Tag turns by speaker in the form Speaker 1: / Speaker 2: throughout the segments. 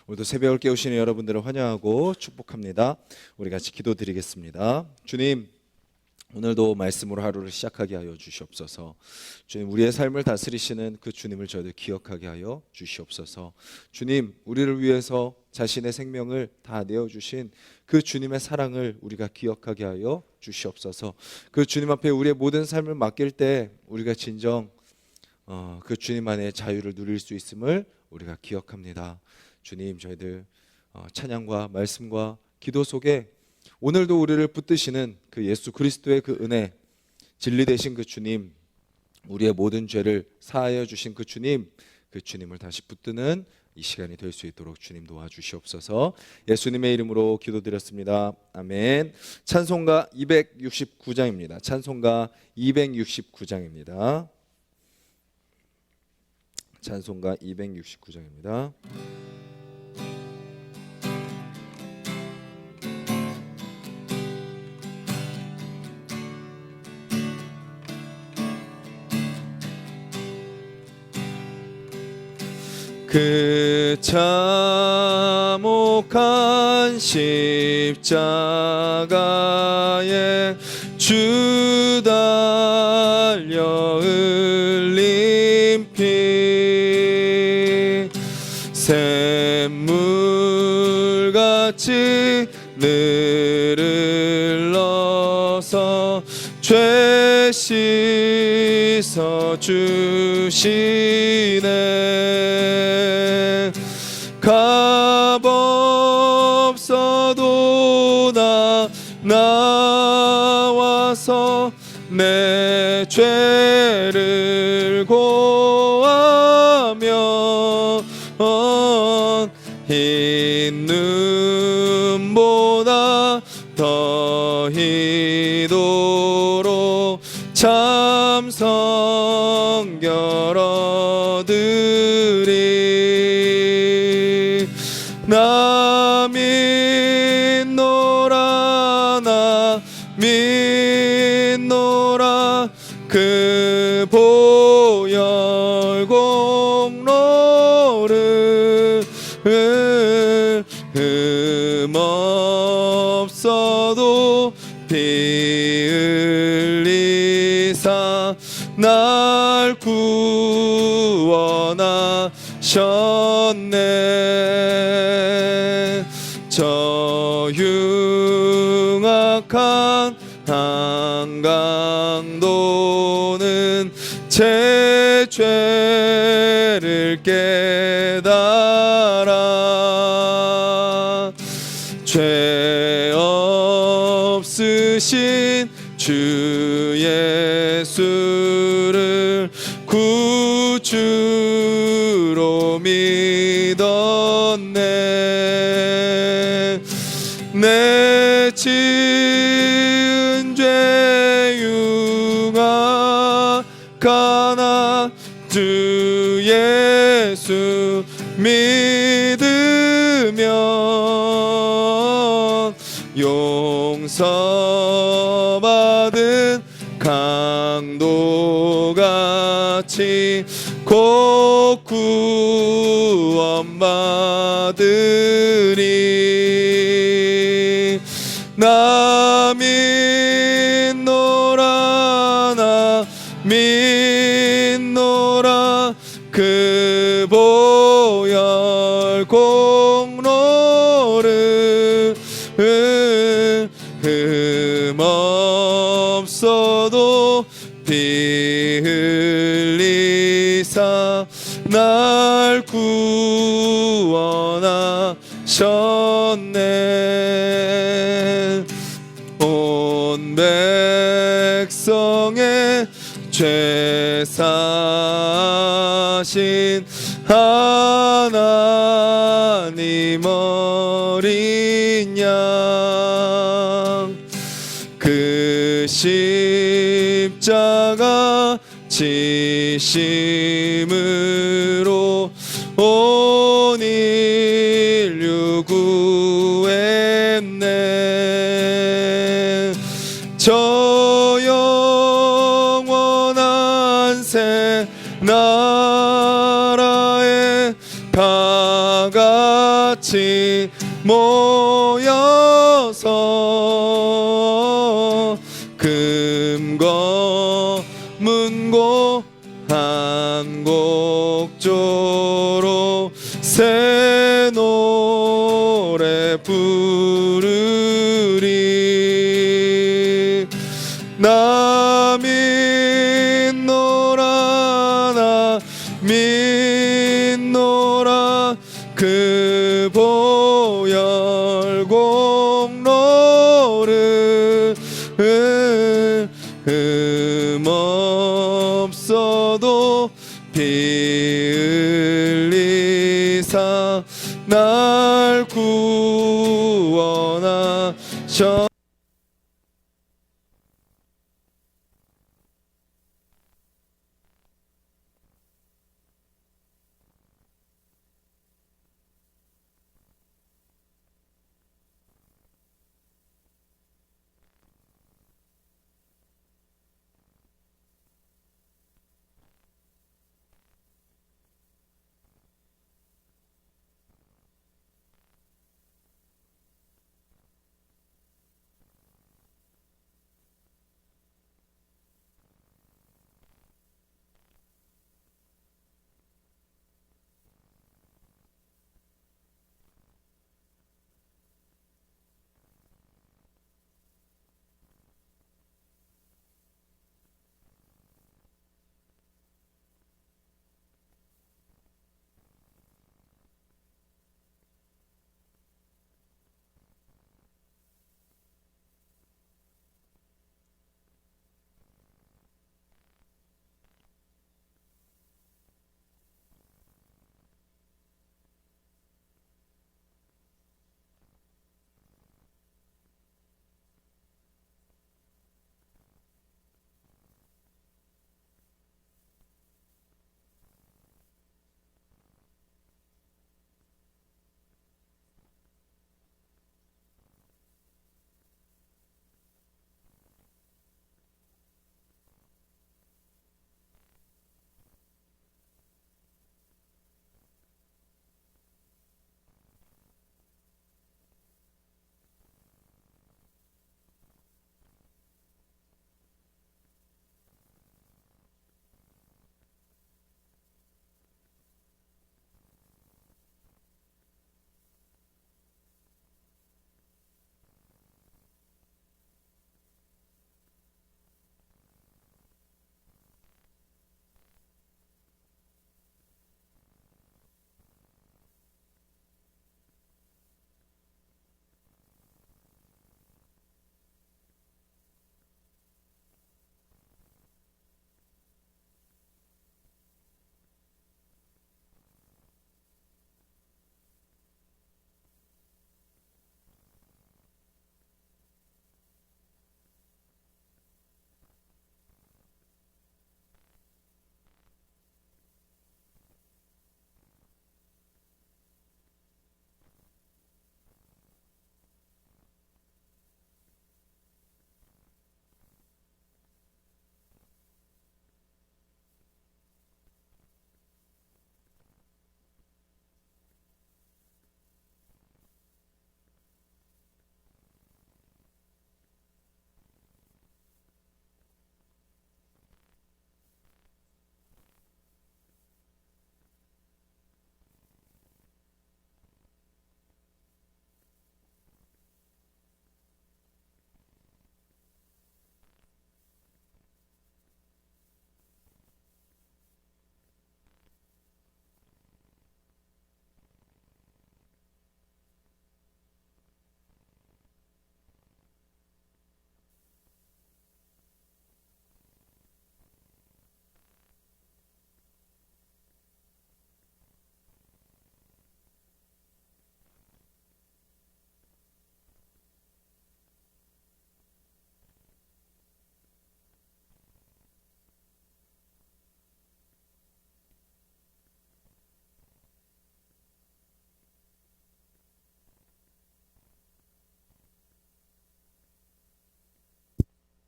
Speaker 1: 오늘도 새벽을 깨우시는 여러분들을 환영하고 축복합니다. 우리 같이 기도드리겠습니다. 주님, 오늘도 말씀으로 하루를 시작하게 하여 주시옵소서. 주님, 우리의 삶을 다스리시는 그 주님을 저희들 기억하게 하여 주시옵소서. 주님, 우리를 위해서 자신의 생명을 다 내어주신 그 주님의 사랑을 우리가 기억하게 하여 주시옵소서. 그 주님 앞에 우리의 모든 삶을 맡길 때 우리가 진정 그 주님 안에 자유를 누릴 수 있음을 우리가 기억합니다. 주님, 저희들 찬양과 말씀과 기도 속에 오늘도 우리를 붙드시는 그 예수 그리스도의 그 은혜, 진리 되신 그 주님, 우리의 모든 죄를 사하여 주신 그 주님을 다시 붙드는 이 시간이 될 수 있도록 주님 도와주시옵소서. 예수님의 이름으로 기도드렸습니다. 아멘. 찬송가 269장입니다. 찬송가 269장입니다. 찬송가 269장입니다. 그 참혹한 십자가에 주 달려 흘린 피 샘물같이 늘 흘러서 죄 씻어 주시네. 값 없어도 나와서 내 죄를 고하며 흰 눈보다 더 희도록 참 성결 얻으리. 나 믿노라 그 보혈 공로를 흠없어도 피 흘리사 날 구원하셨네. 저 흉악한 한강도는 제 죄를 깨달아 죄 없으신 주 예수를 구주로 믿었네. 내 지은 죄 흉악하나 주 예수 믿으면 용서받은 강도같이 곧 구원받으리. 나 믿노라 그 보혈 공로를 흠없어도 피 흘리사 날 구원하셨네. 온 백성의 죄 사신 하나님 어린 양 그 십자가 지심으로 온 인류 구했네. 저 영원한 새 나라에 다가 같이 모여서 금거 문고 한곡조로 새 노래 부르리. 나 믿노라 나 믿노라 그 보혈 공로를 없어도 피 흘리사 날 구원하셔.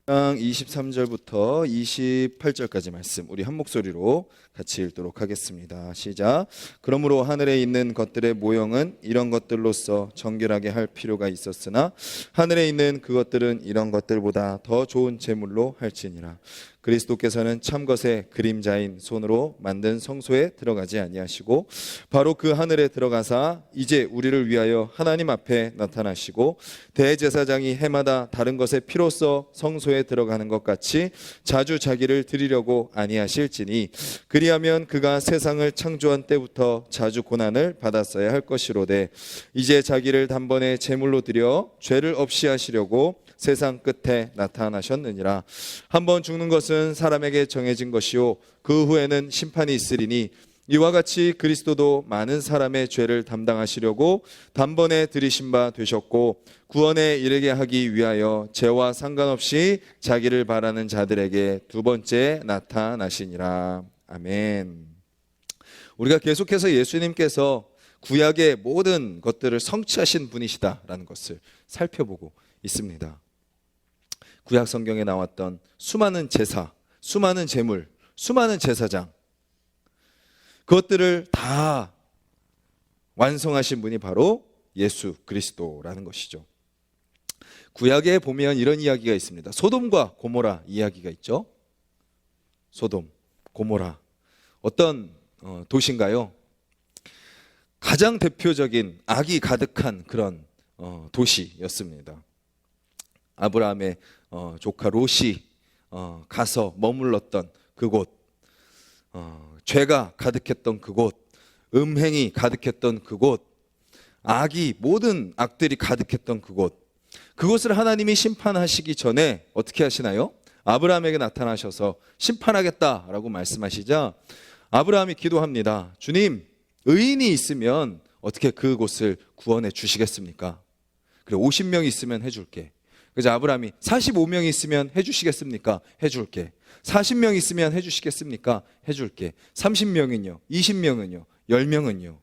Speaker 1: 23절부터 28절까지 말씀 우리 한 목소리로 같이 읽도록 하겠습니다. 시작. 그러므로 하늘에 있는 것들의 모형은 이런 것들로서 정결하게 할 필요가 있었으나 하늘에 있는 그것들은 이런 것들보다 더 좋은 제물로 할지니라. 그리스도께서는 참것의 그림자인 손으로 만든 성소에 들어가지 아니하시고 바로 그 하늘에 들어가사 이제 우리를 위하여 하나님 앞에 나타나시고 대제사장이 해마다 다른 것의 피로써 성소에 들어가는 것 같이 자주 자기를 드리려고 아니하실지니 그리하면 그가 세상을 창조한 때부터 자주 고난을 받았어야 할 것이로되 이제 자기를 단번에 제물로 드려 죄를 없이 하시려고 세상 끝에 나타나셨느니라. 한번 죽는 것은 사람에게 정해진 것이요 그 후에는 심판이 있으리니 이와 같이 그리스도도 많은 사람의 죄를 담당하시려고 단번에 들이신 바 되셨고 구원에 이르게 하기 위하여 죄와 상관없이 자기를 바라는 자들에게 두 번째 나타나시니라. 아멘. 우리가 계속해서 예수님께서 구약의 모든 것들을 성취하신 분이시다라는 것을 살펴보고 있습니다. 구약 성경에 나왔던 수많은 제사, 수많은 제물, 수많은 제사장, 그것들을 다 완성하신 분이 바로 예수 그리스도라는 것이죠. 구약에 보면 이런 이야기가 있습니다. 소돔과 고모라 이야기가 있죠. 소돔, 고모라. 어떤 도시인가요? 가장 대표적인 악이 가득한 그런 도시였습니다. 아브라함의 조카 롯이 가서 머물렀던 그곳, 죄가 가득했던 그곳, 음행이 가득했던 그곳, 모든 악들이 가득했던 그곳을 하나님이 심판하시기 전에 어떻게 하시나요? 아브라함에게 나타나셔서 심판하겠다라고 말씀하시자 아브라함이 기도합니다. 주님, 의인이 있으면 어떻게 그곳을 구원해 주시겠습니까? 그래, 50명이 있으면 해줄게. 그래서 아브라함이 45명이 있으면 해주시겠습니까? 해줄게. 40명 있으면 해주시겠습니까? 해줄게. 30명은요? 20명은요? 10명은요?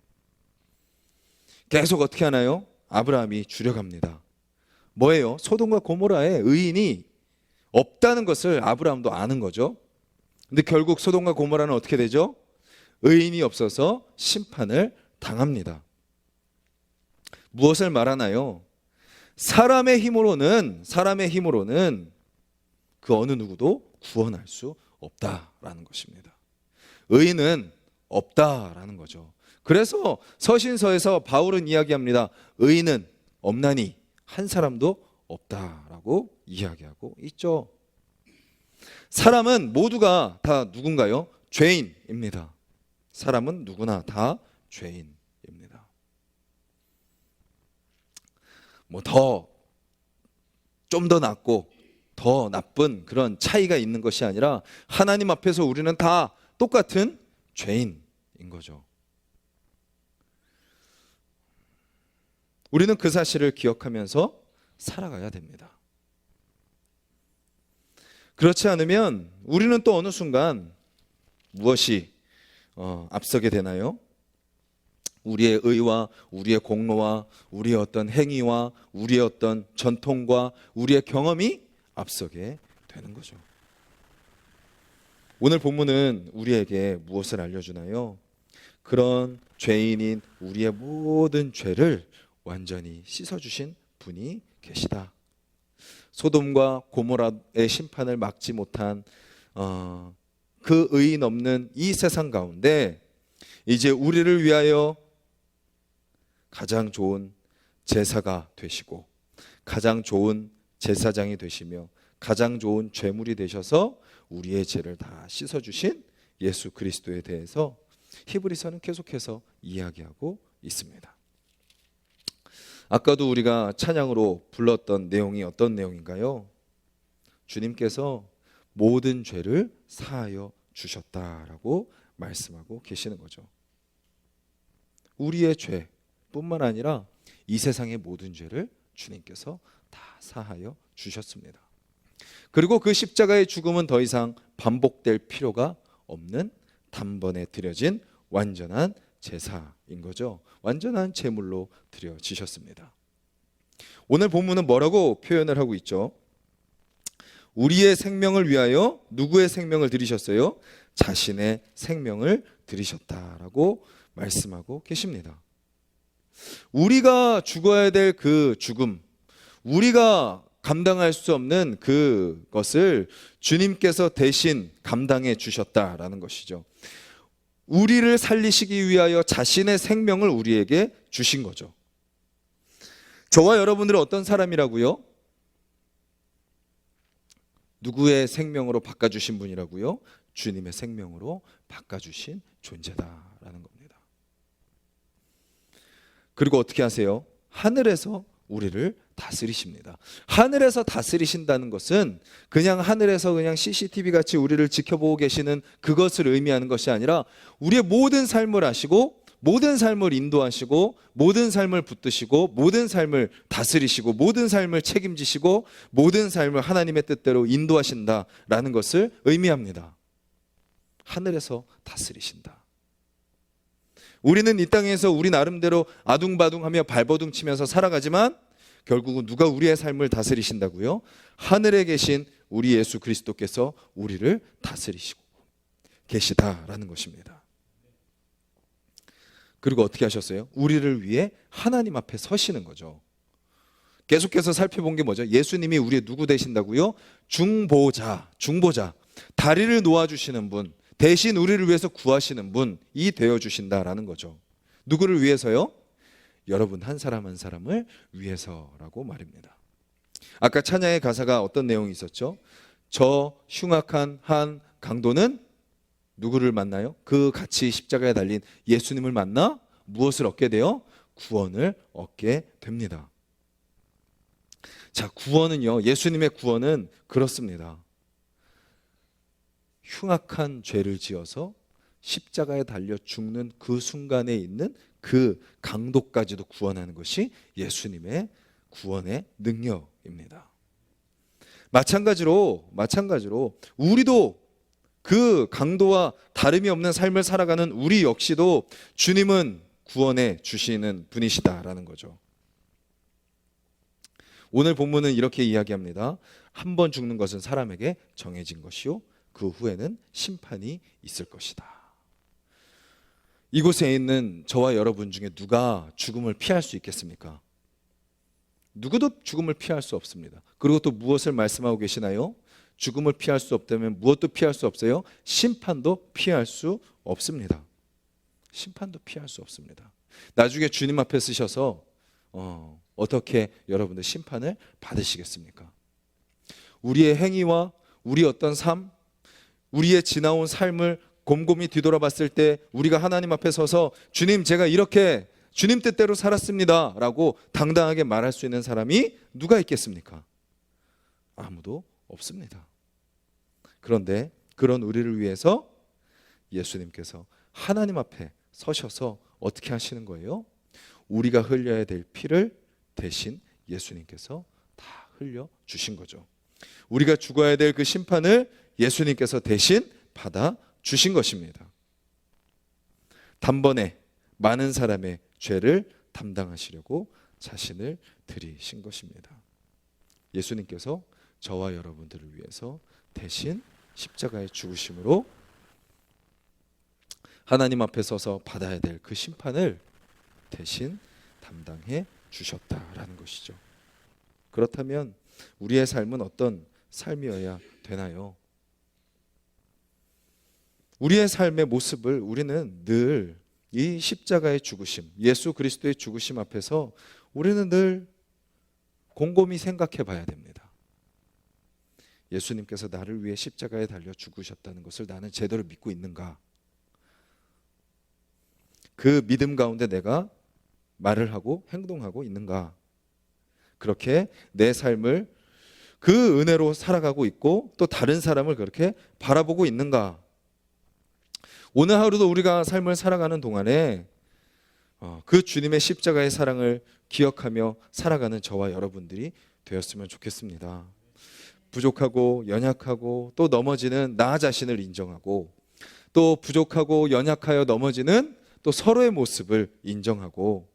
Speaker 1: 계속 어떻게 하나요? 아브라함이 줄여갑니다. 뭐예요? 소돔과 고모라에 의인이 없다는 것을 아브라함도 아는 거죠. 근데 결국 소돔과 고모라는 어떻게 되죠? 의인이 없어서 심판을 당합니다. 무엇을 말하나요? 사람의 힘으로는 그 어느 누구도 구원할 수 없다라는 것입니다. 의인은 없다라는 거죠. 그래서 서신서에서 바울은 이야기합니다. 의인은 없나니 한 사람도 없다라고 이야기하고 있죠. 사람은 모두가 다 누군가요? 죄인입니다. 사람은 누구나 다 죄인입니다. 좀 더 낫고 더 나쁜 그런 차이가 있는 것이 아니라 하나님 앞에서 우리는 다 똑같은 죄인인 거죠. 우리는 그 사실을 기억하면서 살아가야 됩니다. 그렇지 않으면 우리는 또 어느 순간 무엇이 앞서게 되나요? 우리의 의와 우리의 공로와 우리의 어떤 행위와 우리의 어떤 전통과 우리의 경험이 앞서게 되는 거죠. 오늘 본문은 우리에게 무엇을 알려주나요? 그런 죄인인 우리의 모든 죄를 완전히 씻어주신 분이 계시다. 소돔과 고모라의 심판을 막지 못한 그 의인 없는 이 세상 가운데 이제 우리를 위하여 가장 좋은 제사가 되시고 가장 좋은 제사장이 되시며 가장 좋은 제물이 되셔서 우리의 죄를 다 씻어주신 예수 그리스도에 대해서 히브리서는 계속해서 이야기하고 있습니다. 아까도 우리가 찬양으로 불렀던 내용이 어떤 내용인가요? 주님께서 모든 죄를 사하여 주셨다라고 말씀하고 계시는 거죠. 우리의 죄뿐만 아니라 이 세상의 모든 죄를 주님께서 다 사하여 주셨습니다. 그리고 그 십자가의 죽음은 더 이상 반복될 필요가 없는 단번에 드려진 완전한 제사인 거죠. 완전한 제물로 드려지셨습니다. 오늘 본문은 뭐라고 표현을 하고 있죠? 우리의 생명을 위하여 누구의 생명을 들이셨어요? 자신의 생명을 들이셨다라고 말씀하고 계십니다. 우리가 죽어야 될 그 죽음, 우리가 감당할 수 없는 그것을 주님께서 대신 감당해 주셨다라는 것이죠. 우리를 살리시기 위하여 자신의 생명을 우리에게 주신 거죠. 저와 여러분들은 어떤 사람이라고요? 누구의 생명으로 바꿔주신 분이라고요? 주님의 생명으로 바꿔주신 존재다라는 겁니다. 그리고 어떻게 하세요? 하늘에서 우리를 다스리십니다. 하늘에서 다스리신다는 것은 그냥 하늘에서 그냥 CCTV 같이 우리를 지켜보고 계시는 그것을 의미하는 것이 아니라 우리의 모든 삶을 아시고 모든 삶을 인도하시고 모든 삶을 붙드시고 모든 삶을 다스리시고 모든 삶을 책임지시고 모든 삶을 하나님의 뜻대로 인도하신다라는 것을 의미합니다. 하늘에서 다스리신다. 우리는 이 땅에서 우리 나름대로 아둥바둥하며 발버둥 치면서 살아가지만 결국은 누가 우리의 삶을 다스리신다고요? 하늘에 계신 우리 예수 그리스도께서 우리를 다스리시고 계시다라는 것입니다. 그리고 어떻게 하셨어요? 우리를 위해 하나님 앞에 서시는 거죠. 계속해서 살펴본 게 뭐죠? 예수님이 우리의 누구 되신다고요? 중보자, 다리를 놓아주시는 분, 대신 우리를 위해서 구하시는 분이 되어주신다라는 거죠. 누구를 위해서요? 여러분 한 사람 한 사람을 위해서라고 말입니다. 아까 찬양의 가사가 어떤 내용이 있었죠? 저 흉악한 한 강도는 누구를 만나요? 그 같이 십자가에 달린 예수님을 만나 무엇을 얻게 돼요? 구원을 얻게 됩니다. 자, 구원은요, 예수님의 구원은 그렇습니다. 흉악한 죄를 지어서 십자가에 달려 죽는 그 순간에 있는 그 강도까지도 구원하는 것이 예수님의 구원의 능력입니다. 마찬가지로 우리도 그 강도와 다름이 없는 삶을 살아가는 우리 역시도 주님은 구원해 주시는 분이시다라는 거죠. 오늘 본문은 이렇게 이야기합니다. 한 번 죽는 것은 사람에게 정해진 것이요 그 후에는 심판이 있을 것이다. 이곳에 있는 저와 여러분 중에 누가 죽음을 피할 수 있겠습니까? 누구도 죽음을 피할 수 없습니다. 그리고 또 무엇을 말씀하고 계시나요? 죽음을 피할 수 없다면 무엇도 피할 수 없어요? 심판도 피할 수 없습니다. 심판도 피할 수 없습니다. 나중에 주님 앞에 서셔서 어떻게 여러분들 심판을 받으시겠습니까? 우리의 행위와 우리 어떤 삶, 우리의 지나온 삶을 곰곰이 뒤돌아봤을 때 우리가 하나님 앞에 서서 주님 제가 이렇게 주님 뜻대로 살았습니다 라고 당당하게 말할 수 있는 사람이 누가 있겠습니까? 아무도 없습니다. 그런데 그런 우리를 위해서 예수님께서 하나님 앞에 서셔서 어떻게 하시는 거예요? 우리가 흘려야 될 피를 대신 예수님께서 다 흘려 주신 거죠. 우리가 죽어야 될 그 심판을 예수님께서 대신 받아 주신 것입니다. 단번에 많은 사람의 죄를 담당하시려고 자신을 드리신 것입니다. 예수님께서 저와 여러분들을 위해서 대신 십자가에 죽으심으로 하나님 앞에 서서 받아야 될 그 심판을 대신 담당해 주셨다라는 것이죠. 그렇다면 우리의 삶은 어떤 삶이어야 되나요? 우리의 삶의 모습을 우리는 늘 이 십자가의 죽으심, 예수 그리스도의 죽으심 앞에서 우리는 늘 곰곰이 생각해 봐야 됩니다. 예수님께서 나를 위해 십자가에 달려 죽으셨다는 것을 나는 제대로 믿고 있는가? 그 믿음 가운데 내가 말을 하고 행동하고 있는가? 그렇게 내 삶을 그 은혜로 살아가고 있고 또 다른 사람을 그렇게 바라보고 있는가? 오늘 하루도 우리가 삶을 살아가는 동안에 그 주님의 십자가의 사랑을 기억하며 살아가는 저와 여러분들이 되었으면 좋겠습니다. 부족하고 연약하고 또 넘어지는 나 자신을 인정하고 또 부족하고 연약하여 넘어지는 또 서로의 모습을 인정하고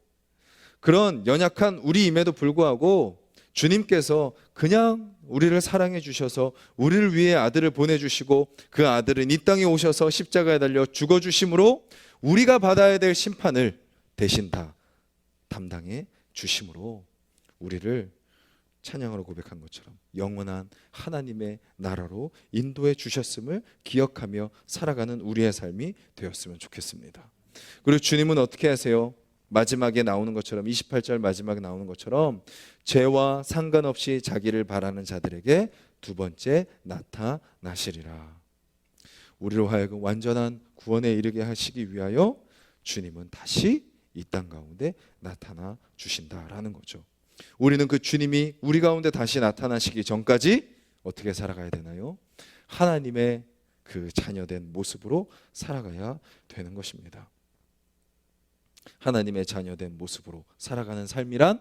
Speaker 1: 그런 연약한 우리임에도 불구하고 주님께서 그냥 우리를 사랑해 주셔서 우리를 위해 아들을 보내주시고 그 아들은 이 땅에 오셔서 십자가에 달려 죽어주심으로 우리가 받아야 될 심판을 대신 다 담당해 주심으로 우리를 찬양으로 고백한 것처럼 영원한 하나님의 나라로 인도해 주셨음을 기억하며 살아가는 우리의 삶이 되었으면 좋겠습니다. 그리고 주님은 어떻게 하세요? 마지막에 나오는 것처럼 28절 마지막에 나오는 것처럼 죄와 상관없이 자기를 바라는 자들에게 두 번째 나타나시리라. 우리로 하여금 완전한 구원에 이르게 하시기 위하여 주님은 다시 이 땅 가운데 나타나 주신다라는 거죠. 우리는 그 주님이 우리 가운데 다시 나타나시기 전까지 어떻게 살아가야 되나요? 하나님의 그 자녀된 모습으로 살아가야 되는 것입니다. 하나님의 자녀된 모습으로 살아가는 삶이란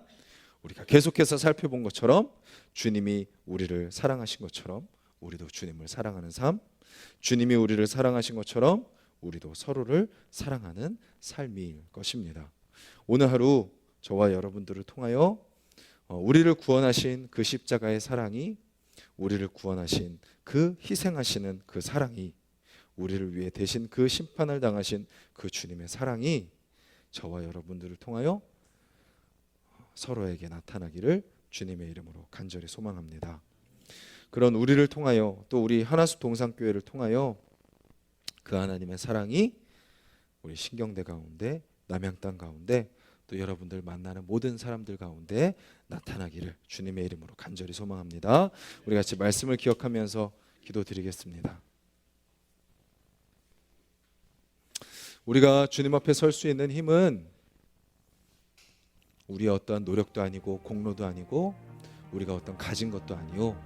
Speaker 1: 우리가 계속해서 살펴본 것처럼 주님이 우리를 사랑하신 것처럼 우리도 주님을 사랑하는 삶, 주님이 우리를 사랑하신 것처럼 우리도 서로를 사랑하는 삶일 것입니다. 오늘 하루 저와 여러분들을 통하여 우리를 구원하신 그 십자가의 사랑이, 우리를 구원하신 그 희생하시는 그 사랑이, 우리를 위해 대신 그 심판을 당하신 그 주님의 사랑이 저와 여러분들을 통하여 서로에게 나타나기를 주님의 이름으로 간절히 소망합니다. 그런 우리를 통하여 또 우리 하나수 동산교회를 통하여 그 하나님의 사랑이 우리 신경대 가운데, 남양 땅 가운데 또 여러분들 만나는 모든 사람들 가운데 나타나기를 주님의 이름으로 간절히 소망합니다. 우리 같이 말씀을 기억하면서 기도드리겠습니다. 우리가 주님 앞에 설 수 있는 힘은 우리의 어떤 노력도 아니고 공로도 아니고 우리가 어떤 가진 것도 아니요,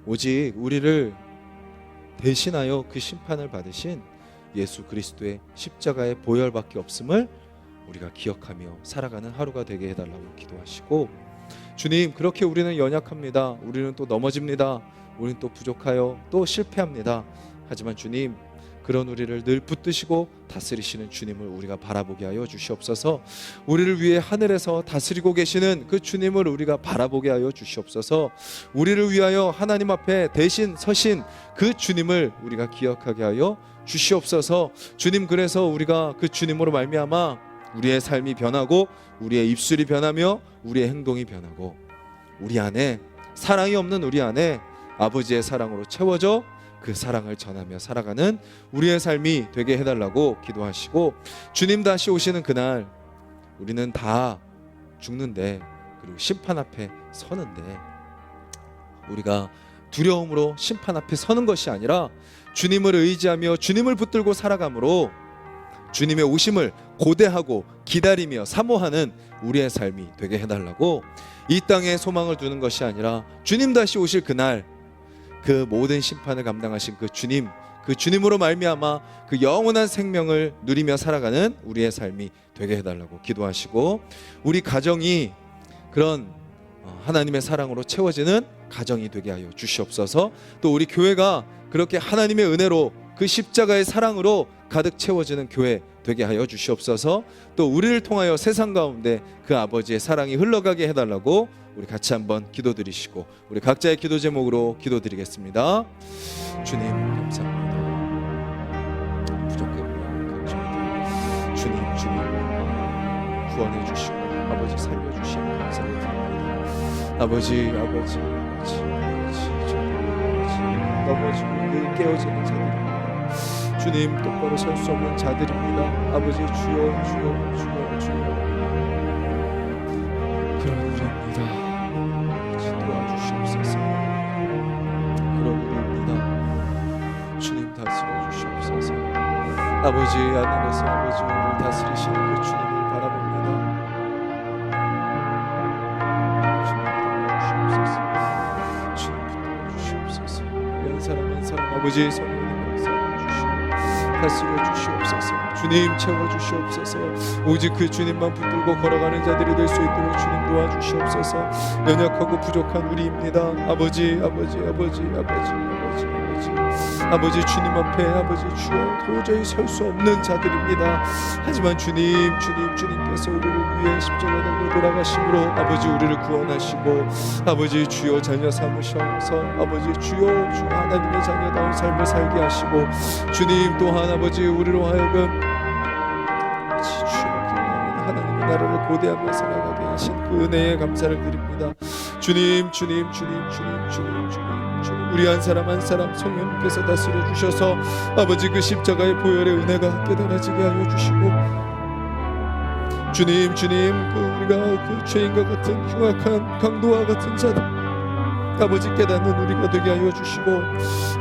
Speaker 1: 오직 우리를 대신하여 그 심판을 받으신 예수 그리스도의 십자가의 보혈밖에 없음을 우리가 기억하며 살아가는 하루가 되게 해달라고 기도하시고, 주님, 그렇게 우리는 연약합니다. 우리는 또 넘어집니다. 우리는 또 부족하여 또 실패합니다. 하지만 주님, 그런 우리를 늘 붙드시고 다스리시는 주님을 우리가 바라보게 하여 주시옵소서. 우리를 위해 하늘에서 다스리고 계시는 그 주님을 우리가 바라보게 하여 주시옵소서. 우리를 위하여 하나님 앞에 대신 서신 그 주님을 우리가 기억하게 하여 주시옵소서. 주님, 그래서 우리가 그 주님으로 말미암아 우리의 삶이 변하고 우리의 입술이 변하며 우리의 행동이 변하고 우리 안에 사랑이 없는 우리 안에 아버지의 사랑으로 채워져 그 사랑을 전하며 살아가는 우리의 삶이 되게 해달라고 기도하시고, 주님 다시 오시는 그날 우리는 다 죽는데, 그리고 심판 앞에 서는데 우리가 두려움으로 심판 앞에 서는 것이 아니라 주님을 의지하며 주님을 붙들고 살아감으로 주님의 오심을 고대하고 기다리며 사모하는 우리의 삶이 되게 해달라고, 이 땅에 소망을 두는 것이 아니라 주님 다시 오실 그날 그 모든 심판을 감당하신 그 주님, 그 주님으로 말미암아 그 영원한 생명을 누리며 살아가는 우리의 삶이 되게 해달라고 기도하시고, 우리 가정이 그런 하나님의 사랑으로 채워지는 가정이 되게 하여 주시옵소서. 또 우리 교회가 그렇게 하나님의 은혜로 그 십자가의 사랑으로 가득 채워지는 교회 되게 하여 주시옵소서. 또 우리를 통하여 세상 가운데 그 아버지의 사랑이 흘러가게 해달라고 우리 같이 한번 기도드리시고 우리 각자의 기도 제목으로 기도드리겠습니다. 주님, 감사합니다. 부족합니다. 걱정입니다. 주님 구원해 주시고 아버지 살려주시고 감사드립니다. 아버지 넘어지고 늘 깨어지는 자들입니다. 주님, 똑바로 설 수 없는 자들입니다. 아버지, 주여 그런 우리입니다. 도와주시옵소서. 그런 우리입니다. 주님 다스려 주시옵소서. 아버지, 하늘에서 아버지 우리를 다스리시는 그 주님을 바라봅니다. 주님 붙들어주시옵소서. 한 사람 한 사람 아버지의 성령님을 살아주시고 다스려 주시옵소서. 주님 채워주시옵소서. 오직 그 주님만 붙들고 걸어가는 자들이 될 수 있도록 주님 도와주시옵소서. 연약하고 부족한 우리입니다. 아버지 아버지 주님 앞에 아버지 주여 도저히 설 수 없는 자들입니다. 하지만 주님께서 우리를 위해 십자가에 달려 돌아가심으로 아버지 우리를 구원하시고 아버지 주여 자녀 삼으셔서 아버지 주여 하나님의 자녀다운 삶을 살게 하시고 주님 또한 아버지 우리로 하여금 아버지 주여 하나님의 나라를 고대하며 살아가게 하신 그 은혜에 감사를 드립니다. 주님 우리 한 사람 한 사람 성령님께서 다스려 주셔서 아버지 그 십자가의 보혈의 은혜가 깨달아지게 하여 주시고 주님 우리가 그 죄인과 같은 흉악한 강도와 같은 자들 아버지 깨닫는 우리가 되게 하여 주시고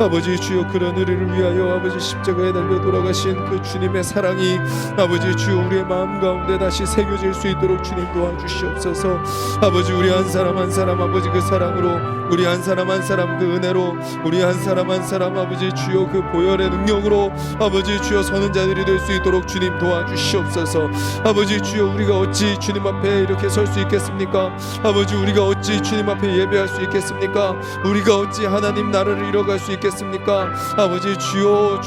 Speaker 1: 아버지 주여 그런 우리를 위하여 아버지 십자가에 달려 돌아가신 그 주님의 사랑이 아버지 주여 우리의 마음 가운데 다시 새겨질 수 있도록 주님 도와주시옵소서. 아버지 우리 한 사람 한 사람 아버지 그 사랑으로 우리 한 사람 한 사람 그 은혜로 우리 한 사람 한 사람 아버지 주여 그 보혈의 능력으로 아버지 주여 서는 자들이 될 수 있도록 주님 도와주시옵소서. 아버지 주여 우리가 어찌 주님 앞에 이렇게 설 수 있겠습니까? 아버지 우리가 어찌 주님 앞에 예배할 수 있겠습니까? 우리가 어찌 하나님 나라를 이뤄갈 수 있겠습니까? 아버지 주여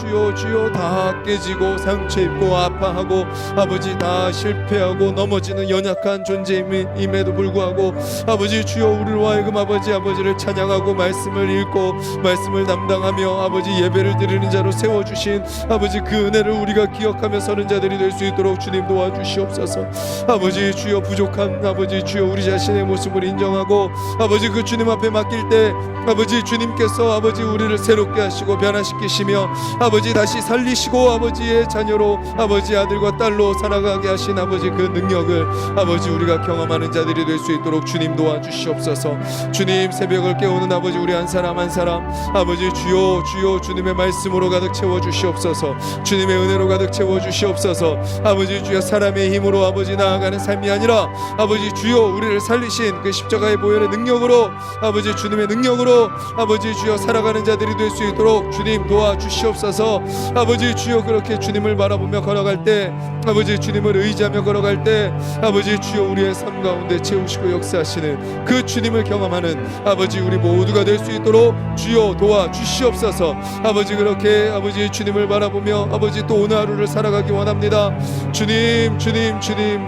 Speaker 1: 다 깨지고 상처 입고 아파하고 아버지 다 실패하고 넘어지는 연약한 존재임에도 불구하고 아버지 주여 우리로 하여금 아버지를 찬양하고 말씀을 읽고 말씀을 담당하며 아버지 예배를 드리는 자로 세워주신 아버지 그 은혜를 우리가 기억하며 서는 자들이 될 수 있도록 주님 도와주시옵소서. 아버지 주여 부족한 아버지 주여 우리 자신의 모습을 인정하고 아버지 그 주님 앞에 맡길 때 아버지 주님께서 아버지 우리를 새롭게 하시고 변화시키시며 아버지 다시 살리시고 아버지의 자녀로 아버지 아들과 딸로 살아가게 하신 아버지 그 능력을 아버지 우리가 경험하는 자들이 될 수 있도록 주님 도와주시옵소서. 주님 새벽을 깨우는 아버지 우리 한 사람 한 사람 아버지 주여 주님의 말씀으로 가득 채워주시옵소서. 주님의 은혜로 가득 채워주시옵소서. 아버지 주여 사람의 힘으로 아버지 나아가는 삶이 아니라 아버지 주여 우리를 살리신 그 십자가의 보혈의 능력으로 아버지 주님의 능력으로 아버지 주여 살아가는 자들이 될 수 있도록 주님 도와주시옵소서. 아버지 주여 그렇게 주님을 바라보며 걸어갈 때 아버지 주님을 의지하며 걸어갈 때 아버지 주여 우리의 삶 가운데 채우시고 역사하시는 그 주님을 경험하는 아버지 우리 모두가 될 수 있도록 주여 도와주시옵소서. 아버지 그렇게 아버지 주님을 바라보며 아버지 또 오늘 하루를 살아가기 원합니다. 주님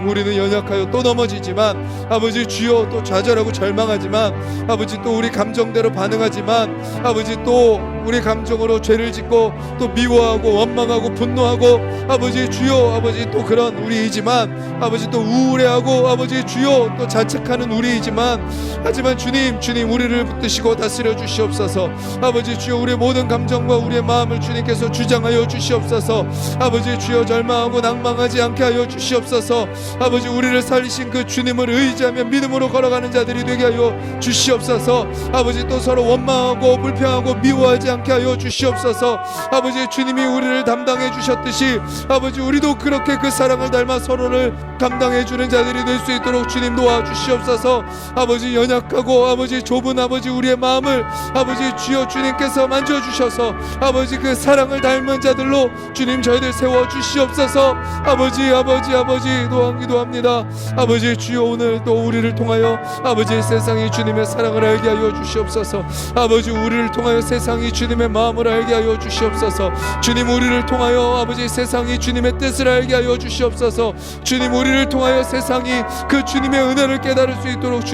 Speaker 1: 우리는 연약하여 또 넘어지지만 아버지 주여 또 좌절하고 절망하지만 아버지 또 우리 감정대로 반응하지만 아버지 또 우리 감정으로 죄를 짓고 또 미워하고 원망하고 분노하고 아버지 주여 아버지 또 그런 우리이지만 아버지 또 우울해하고 아버지 주여 또 자책하는 우리이지만 하지만 주님 우리를 붙드시고 다스려 주시옵소서. 아버지 주여 우리의 모든 감정과 우리의 마음을 주님께서 주장하여 주시옵소서. 아버지 주여 절망하고 낭망하지 않게 하여 주시옵소서. 아버지 우리를 살리신 그 주님을 의지하며 믿음으로 걸어가는 자들이 되게 하여 주시옵소서. 아버지 또 서로 원망하고 불평하고 미워하지 않게 하여 주시옵소서. 아버지 주님이 우리를 담당해 주셨듯이 아버지 우리도 그렇게 그 사랑을 닮아 서로를 감당해 주는 자들이 될 수 있도록 주님 도와주시옵소서. 아버지 연약하고 아버지 좁은 아버지 우리의 마음을 아버지 주여 주님께서 만져주셔서 아버지 그 사랑을 닮은 자들로 주님 저희들 세워주시옵소서. 아버지 또한 기도합니다. 아버지 주여 오늘 또 우리를 통하여 아버지 세상이 주님의 사랑을 알게 하여 주시옵소서. 아버지 우리를 통하여 세상이 주님의 마음을 알게 하여 주시옵소서. 주님 우리를 통하여 아버지 세상이 주님의 뜻을 알게 하여 주시옵소서. 주님 우리를 통하여 세상이 그 주님의 은혜를 깨달을 수 있도록